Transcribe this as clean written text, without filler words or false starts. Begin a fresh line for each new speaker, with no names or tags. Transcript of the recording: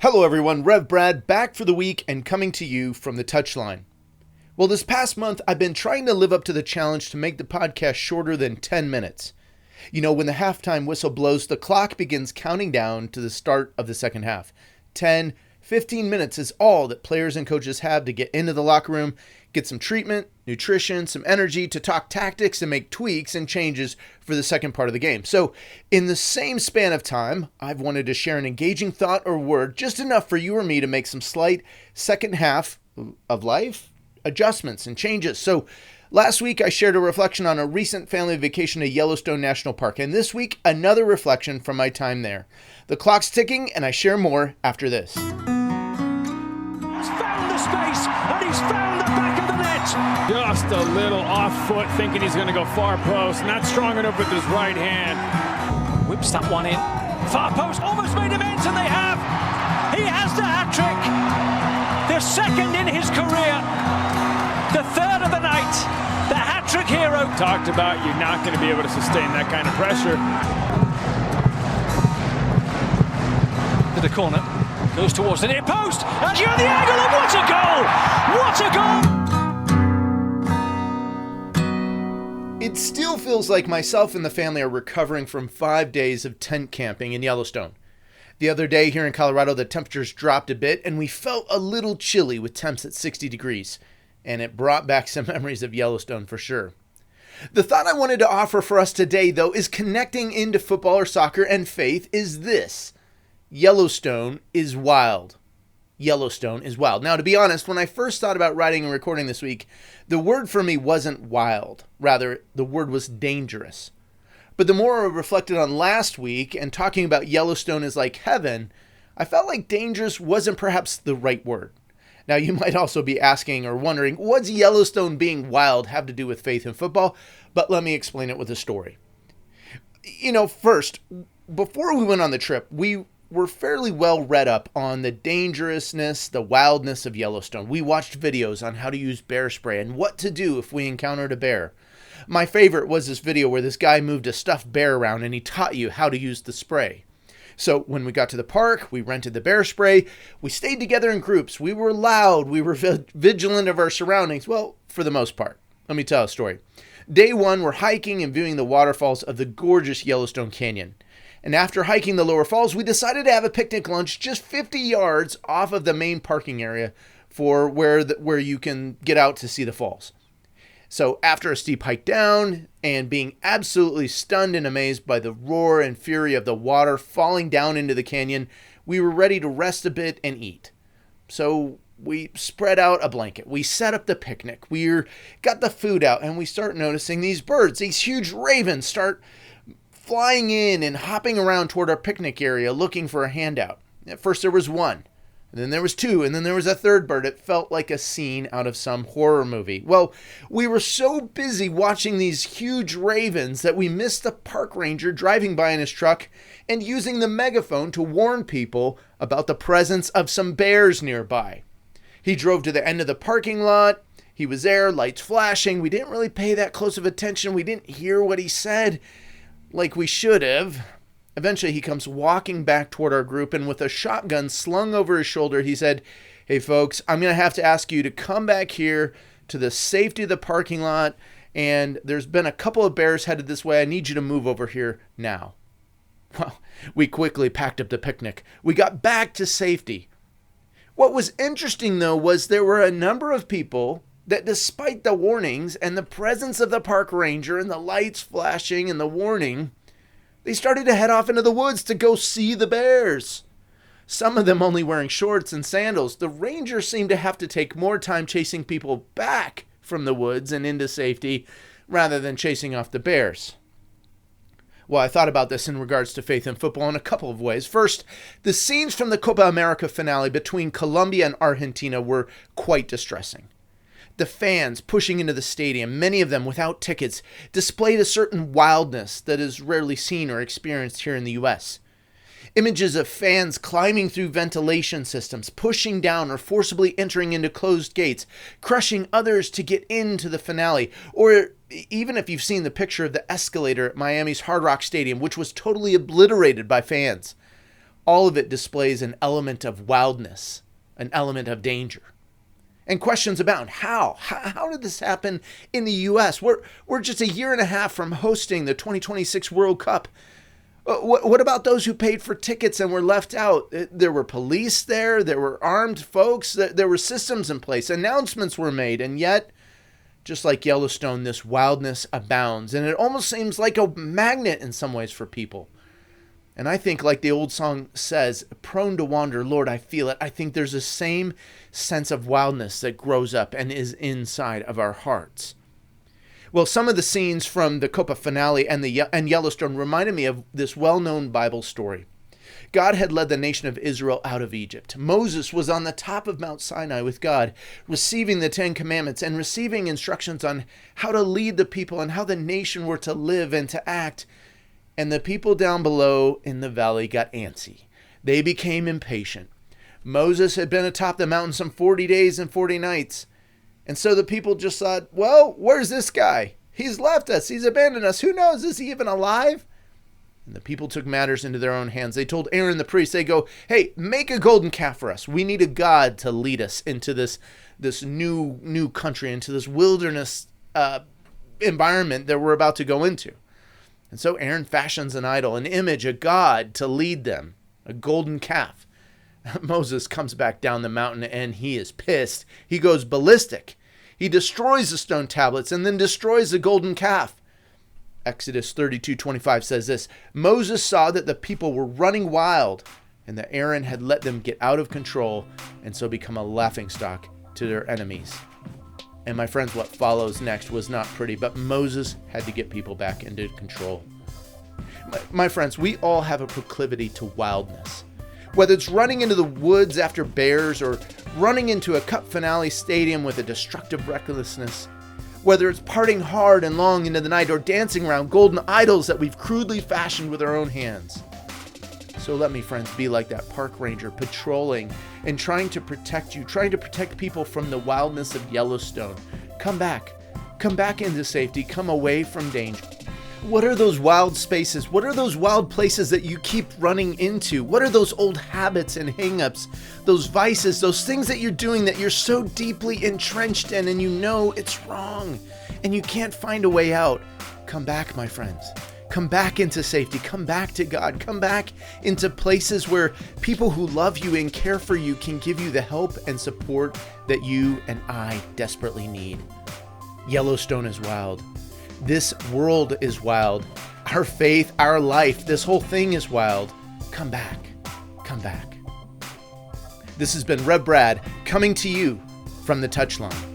Hello everyone, Rev Brad back for the week and coming to you from the Touchline. Well, this past month I've been trying to live up to the challenge to make the podcast shorter than 10 minutes. You know, when the halftime whistle blows, the clock begins counting down to the start of the second half. 10, 15 minutes is all that players and coaches have to get into the locker room, get some treatment, nutrition, some energy to talk tactics and make tweaks and changes for the second part of the game. So in the same span of time, I've wanted to share an engaging thought or word, just enough for you or me to make some slight second half of life adjustments and changes. So last week I shared a reflection on a recent family vacation to Yellowstone National Park, and this week another reflection from my time there. The clock's ticking and I share more after this.
He's found the space and he's found the back of the net.
Just a little off foot, thinking he's going to go far post. Not strong enough with his right hand.
Whips that one in. Far post, almost made amends, and they have. He has the hat trick. The second in his career. The third of the night. The hat trick hero.
Talked about you're not going to be able to sustain that kind of pressure.
To the corner. Goes towards the near post. And you're the angle, and what a goal! What a goal!
It still feels like myself and the family are recovering from 5 days of tent camping in Yellowstone. The other day here in Colorado, the temperatures dropped a bit and we felt a little chilly with temps at 60 degrees. And it brought back some memories of Yellowstone for sure. The thought I wanted to offer for us today, though, is connecting into football or soccer and faith is this. Yellowstone is wild. Yellowstone is wild. Now, to be honest, when I first thought about writing and recording this week, the word for me wasn't wild. Rather, the word was dangerous. But the more I reflected on last week and talking about Yellowstone is like heaven, I felt like dangerous wasn't perhaps the right word. Now, you might also be asking or wondering, what's Yellowstone being wild have to do with faith and football? But let me explain it with a story. You know, first, before we went on the trip, we were fairly well read up on the dangerousness, the wildness of Yellowstone. We watched videos on how to use bear spray and what to do if we encountered a bear. My favorite was this video where this guy moved a stuffed bear around and he taught you how to use the spray. So when we got to the park, we rented the bear spray. We stayed together in groups. We were loud. We were vigilant of our surroundings. Well, for the most part. Let me tell a story. Day one, we're hiking and viewing the waterfalls of the gorgeous Yellowstone Canyon. And after hiking the lower falls, we decided to have a picnic lunch just 50 yards off of the main parking area for where you can get out to see the falls. So after a steep hike down and being absolutely stunned and amazed by the roar and fury of the water falling down into the canyon, we were ready to rest a bit and eat. So we spread out a blanket. We set up the picnic. We got the food out and we start noticing these birds, these huge ravens start flying in and hopping around toward our picnic area looking for a handout. At first there was one, and then there was two, and then there was a third bird. It felt like a scene out of some horror movie. Well, we were so busy watching these huge ravens that we missed the park ranger driving by in his truck and using the megaphone to warn people about the presence of some bears nearby. He drove to the end of the parking lot. He was there, lights flashing. We didn't really pay that close of attention. We didn't hear what he said like we should have. Eventually he comes walking back toward our group, and with a shotgun slung over his shoulder, he said, "Hey folks, I'm going to have to ask you to come back here to the safety of the parking lot, and there's been a couple of bears headed this way. I need you to move over here now." Well, we quickly packed up the picnic. We got back to safety. What was interesting though was there were a number of people that despite the warnings and the presence of the park ranger and the lights flashing and the warning, they started to head off into the woods to go see the bears. Some of them only wearing shorts and sandals. The ranger seemed to have to take more time chasing people back from the woods and into safety rather than chasing off the bears. Well, I thought about this in regards to faith and football in a couple of ways. First, the scenes from the Copa America Finale between Colombia and Argentina were quite distressing. The fans pushing into the stadium, many of them without tickets, displayed a certain wildness that is rarely seen or experienced here in the U.S. Images of fans climbing through ventilation systems, pushing down or forcibly entering into closed gates, crushing others to get into the finale, or even if you've seen the picture of the escalator at Miami's Hard Rock Stadium, which was totally obliterated by fans. All of it displays an element of wildness, an element of danger. And questions abound. How did this happen in the U.S.? We're just a year and a half from hosting the 2026 World Cup. What about those who paid for tickets and were left out? There were police there. There were armed folks. There were systems in place. Announcements were made. And yet, just like Yellowstone, this wildness abounds. And it almost seems like a magnet in some ways for people. And I think, like the old song says, prone to wander, Lord, I feel it. I think there's the same sense of wildness that grows up and is inside of our hearts. Well, some of the scenes from the Copa finale and Yellowstone reminded me of this well-known Bible story. God had led the nation of Israel out of Egypt. Moses was on the top of Mount Sinai with God, receiving the Ten Commandments and receiving instructions on how to lead the people and how the nation were to live and to act. And the people down below in the valley got antsy. They became impatient. Moses had been atop the mountain some 40 days and 40 nights. And so the people just thought, well, where's this guy? He's left us. He's abandoned us. Who knows? Is he even alive? And the people took matters into their own hands. They told Aaron the priest, they go, hey, make a golden calf for us. We need a God to lead us into this new country, into this wilderness environment that we're about to go into. And so Aaron fashions an idol, an image, a god to lead them, a golden calf. Moses comes back down the mountain and he is pissed. He goes ballistic. He destroys the stone tablets and then destroys the golden calf. Exodus 32:25 says this, Moses saw that the people were running wild and that Aaron had let them get out of control and so become a laughingstock to their enemies. And my friends, what follows next was not pretty, but Moses had to get people back into control. My friends, we all have a proclivity to wildness. Whether it's running into the woods after bears or running into a Cup finale stadium with a destructive recklessness, whether it's partying hard and long into the night or dancing around golden idols that we've crudely fashioned with our own hands. So let me, friends, be like that park ranger patrolling and trying to protect you, trying to protect people from the wildness of Yellowstone. Come back into safety, come away from danger. What are those wild spaces? What are those wild places that you keep running into? What are those old habits and hang-ups, those vices, those things that you're doing that you're so deeply entrenched in and you know it's wrong and you can't find a way out? Come back, my friends. Come back into safety. Come back to God. Come back into places where people who love you and care for you can give you the help and support that you and I desperately need. Yellowstone is wild. This world is wild. Our faith, our life, this whole thing is wild. Come back. Come back. This has been Rev Brad coming to you from the Touchline.